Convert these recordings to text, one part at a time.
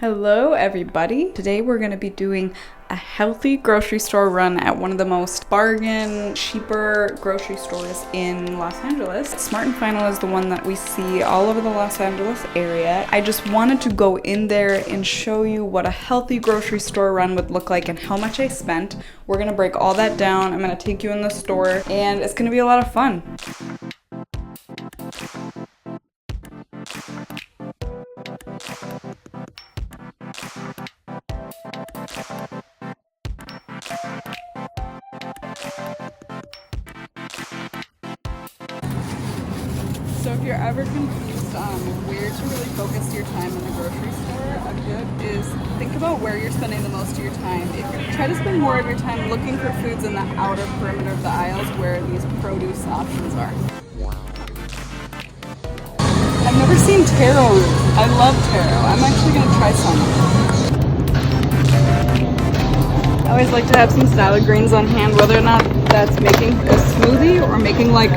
Hello everybody! Today we're going to be doing a healthy grocery store run at one of the most bargain, cheaper grocery stores in Los Angeles. Smart and Final is the one that we see all over the Los Angeles area. I just wanted to go in there and show you what a healthy grocery store run would look like and how much I spent. We're going to break all that down. I'm going to take you in the store and it's going to be a lot of fun. So if you're ever confused on where to really focus your time in the grocery store, a good is think about where you're spending the most of your time. If you try to spend more of your time looking for foods in the outer perimeter of the aisles where these produce options are. I've never seen taro root. I love taro. I'm actually going to try some. I always like to have some salad greens on hand, whether or not that's making a smoothie or making like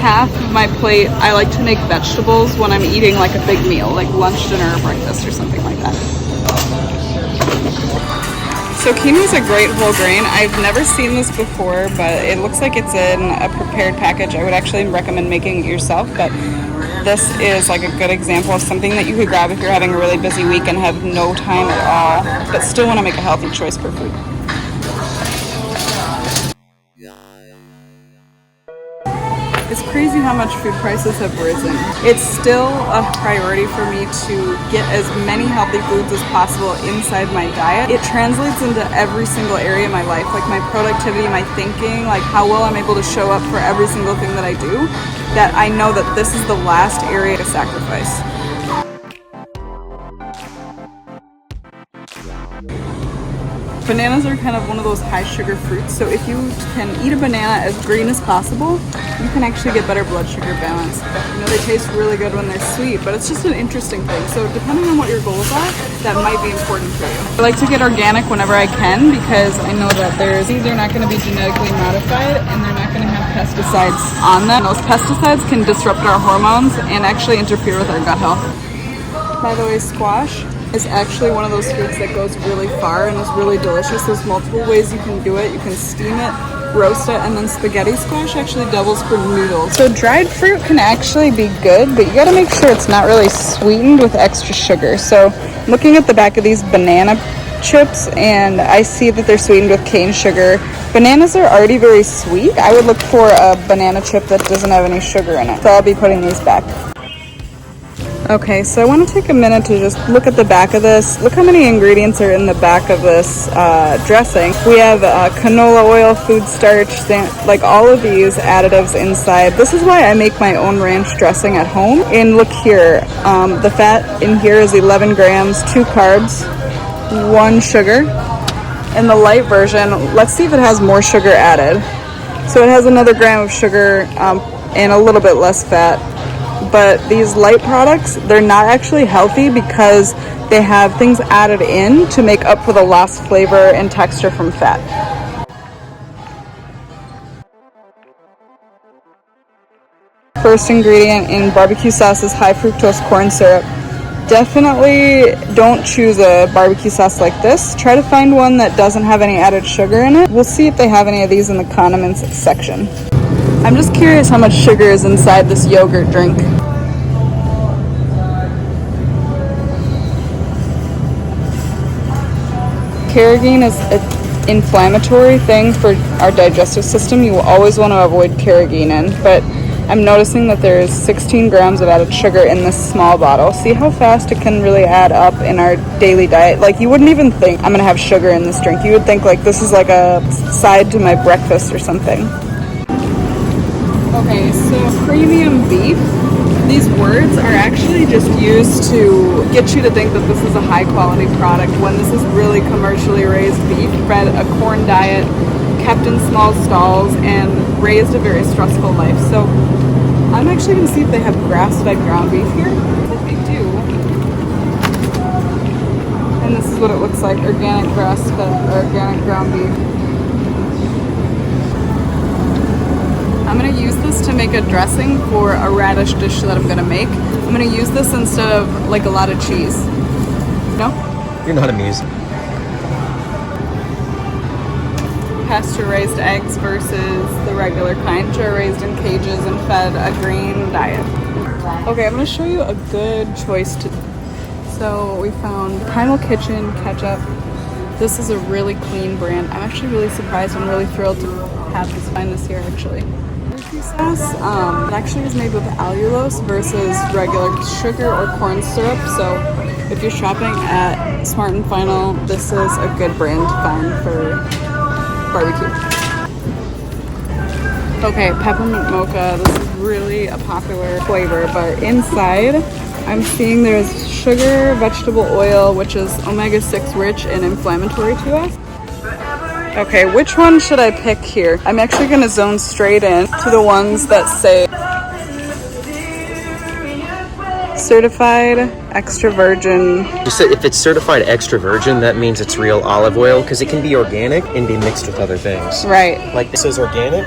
half of my plate. I like to make vegetables when I'm eating like a big meal, like lunch, dinner, or breakfast or something like that. So quinoa is a great whole grain. I've never seen this before, but it looks like it's in a prepared package. I would actually recommend making it yourself, but this is like a good example of something that you could grab if you're having a really busy week and have no time at all, but still want to make a healthy choice for food. It's crazy how much food prices have risen. It's still a priority for me to get as many healthy foods as possible inside my diet. It translates into every single area of my life, like my productivity, my thinking, like how well I'm able to show up for every single thing that I do, that I know that this is the last area to sacrifice. Bananas are kind of one of those high sugar fruits, so if you can eat a banana as green as possible, you can actually get better blood sugar balance. You know, they taste really good when they're sweet, but it's just an interesting thing. So depending on what your goals are, that might be important for you. I like to get organic whenever I can because I know that they're not going to be genetically modified and they're not going to have pesticides on them. Those pesticides can disrupt our hormones and actually interfere with our gut health. By the way, squash is actually one of those foods that goes really far and is really delicious. There's multiple ways you can do it. You can steam it, roast it, and then spaghetti squash actually doubles for noodles. So dried fruit can actually be good, but you gotta make sure it's not really sweetened with extra sugar. So looking at the back of these banana chips, and I see that they're sweetened with cane sugar. Bananas are already very sweet. I would look for a banana chip that doesn't have any sugar in it. So I'll be putting these back. Okay, so I want to take a minute to just look at the back of this. Look how many ingredients are in the back of this dressing. We have canola oil, food starch, like all of these additives inside. This is why I make my own ranch dressing at home. And look here, the fat in here is 11 grams, 2 carbs, 1 sugar. And the light version, let's see if it has more sugar added. So it has another gram of sugar and a little bit less fat. But these light products, they're not actually healthy because they have things added in to make up for the lost flavor and texture from fat. First ingredient in barbecue sauce is high fructose corn syrup. Definitely don't choose a barbecue sauce like this. Try to find one that doesn't have any added sugar in it. We'll see if they have any of these in the condiments section. I'm just curious how much sugar is inside this yogurt drink. Carrageenan is an inflammatory thing for our digestive system. You will always want to avoid carrageenan, but I'm noticing that there's 16 grams of added sugar in this small bottle. See how fast it can really add up in our daily diet? Like, you wouldn't even think I'm gonna have sugar in this drink. You would think like this is like a side to my breakfast or something. Okay, so premium beef, these words are actually just used to get you to think that this is a high quality product when this is really commercially raised beef, fed a corn diet, kept in small stalls, and raised a very stressful life. So I'm actually going to see if they have grass-fed ground beef here. I think they do. And this is what it looks like, organic grass-fed, organic ground beef. I'm going to use this to make a dressing for a radish dish that I'm going to make. I'm going to use this instead of like a lot of cheese. No? You're not amused. Pasture-raised eggs versus the regular kind, which are raised in cages and fed a grain diet. Okay, I'm going to show you a good choice to. So we found Primal Kitchen ketchup. This is a really clean brand. I'm actually really surprised and really thrilled to find this here actually. Sauce, it actually is made with allulose versus regular sugar or corn syrup. So if you're shopping at Smart and Final, this is a good brand to find for barbecue. Okay, peppermint mocha. This is really a popular flavor, but inside I'm seeing there's sugar, vegetable oil, which is omega-6 rich and inflammatory to us. Okay, which one should I pick here? I'm actually going to zone straight in to the ones that say certified extra virgin. If it's certified extra virgin, that means it's real olive oil, because it can be organic and be mixed with other things. Right. Like this is organic,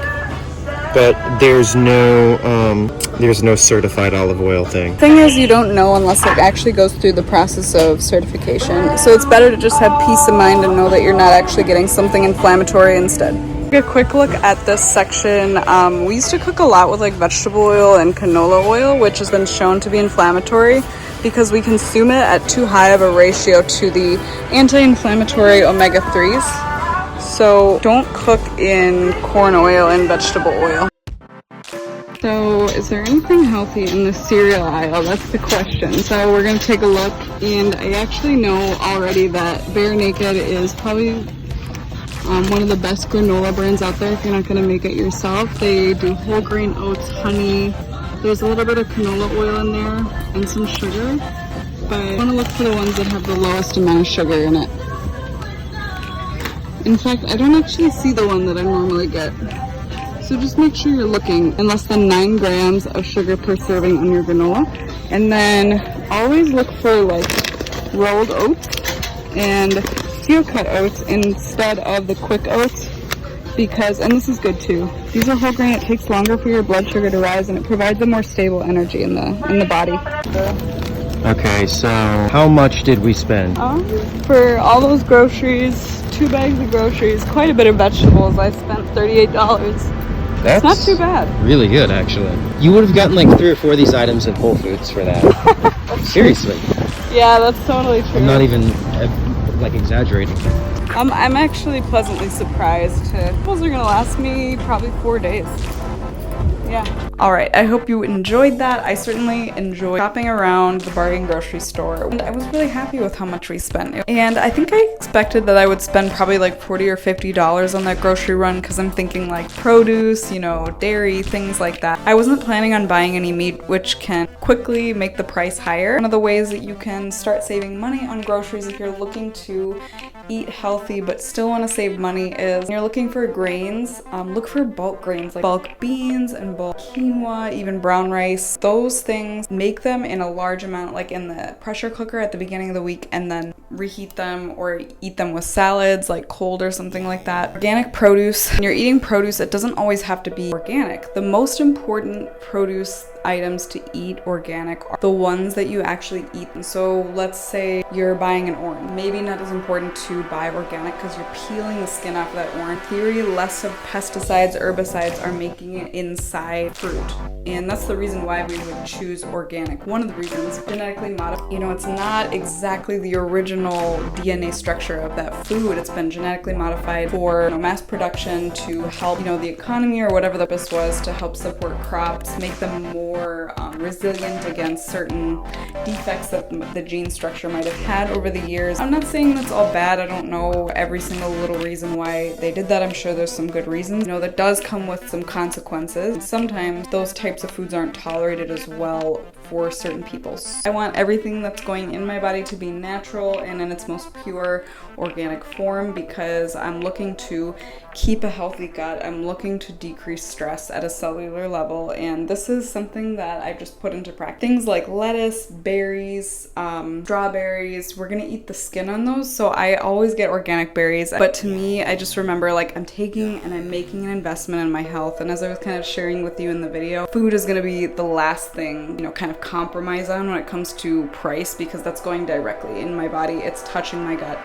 but there's no certified olive oil thing. Thing is, you don't know unless it actually goes through the process of certification. So it's better to just have peace of mind and know that you're not actually getting something inflammatory instead. A quick look at this section. We used to cook a lot with like vegetable oil and canola oil, which has been shown to be inflammatory because we consume it at too high of a ratio to the anti-inflammatory omega-3s. So don't cook in corn oil and vegetable oil. So is there anything healthy in the cereal aisle? That's the question. So we're going to take a look, and I actually know already that Bare Naked is probably one of the best granola brands out there if you're not going to make it yourself. They do whole grain oats, honey. There's a little bit of canola oil in there and some sugar, but I want to look for the ones that have the lowest amount of sugar in it. In fact, I don't actually see the one that I normally get. So just make sure you're looking in less than 9 grams of sugar per serving on your granola. And then always look for like rolled oats and steel cut oats instead of the quick oats, because, and this is good too, these are whole grain. It takes longer for your blood sugar to rise and it provides a more stable energy in the body. Okay, so how much did we spend? For all those groceries, 2 bags of groceries, quite a bit of vegetables, I spent $38. That's not too bad. Really good, actually. You would have gotten like 3 or 4 of these items in Whole Foods for that. Seriously. Yeah, that's totally true. I'm not even like exaggerating. I'm actually pleasantly surprised. Those are gonna last me probably 4 days. Yeah. Alright, I hope you enjoyed that. I certainly enjoyed shopping around the bargain grocery store. And I was really happy with how much we spent. And I think I expected that I would spend probably like $40 or $50 on that grocery run, because I'm thinking like produce, you know, dairy, things like that. I wasn't planning on buying any meat, which can quickly make the price higher. One of the ways that you can start saving money on groceries if you're looking to eat healthy but still want to save money is when you're looking for grains, look for bulk grains like bulk beans and bulk quinoa, even brown rice. Those things, make them in a large amount, like in the pressure cooker at the beginning of the week, and then reheat them or eat them with salads, like cold or something like that. Organic produce. When you're eating produce, it doesn't always have to be organic. The most important produce items to eat organic are the ones that you actually eat. And so let's say you're buying an orange. Maybe not as important to buy organic because you're peeling the skin off of that orange. In theory, less of pesticides, herbicides are making it inside fruit. And that's the reason why we would choose organic. One of the reasons, genetically modified. You know, it's not exactly the original DNA structure of that food. It's been genetically modified for, you know, mass production to help, you know, the economy or whatever the purpose was, to help support crops, make them more resilient against certain defects that the gene structure might have had over the years. I'm not saying that's all bad. I don't know every single little reason why they did that. I'm sure there's some good reasons. You know, that does come with some consequences. Sometimes those types of foods aren't tolerated as well for certain people. I want everything that's going in my body to be natural and in its most pure organic form, because I'm looking to keep a healthy gut. I'm looking to decrease stress at a cellular level, and this is something that I've just put into practice. Things like lettuce, berries, strawberries, we're gonna eat the skin on those, so I always get organic berries. But to me, I just remember like I'm taking and I'm making an investment in my health, and as I was kind of sharing with you in the video, food is gonna be the last thing, you know, kind of of compromise on when it comes to price, because that's going directly in my body. It's touching my gut.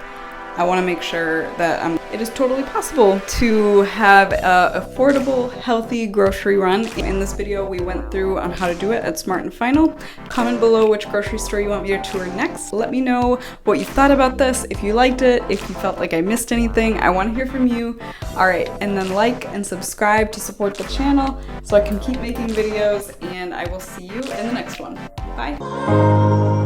I want to make sure that it is totally possible to have an affordable, healthy grocery run. In this video, we went through on how to do it at Smart and Final. Comment below which grocery store you want me to tour next. Let me know what you thought about this, if you liked it, if you felt like I missed anything. I want to hear from you. All right, and then like and subscribe to support the channel so I can keep making videos, and I will see you in the next one. Bye.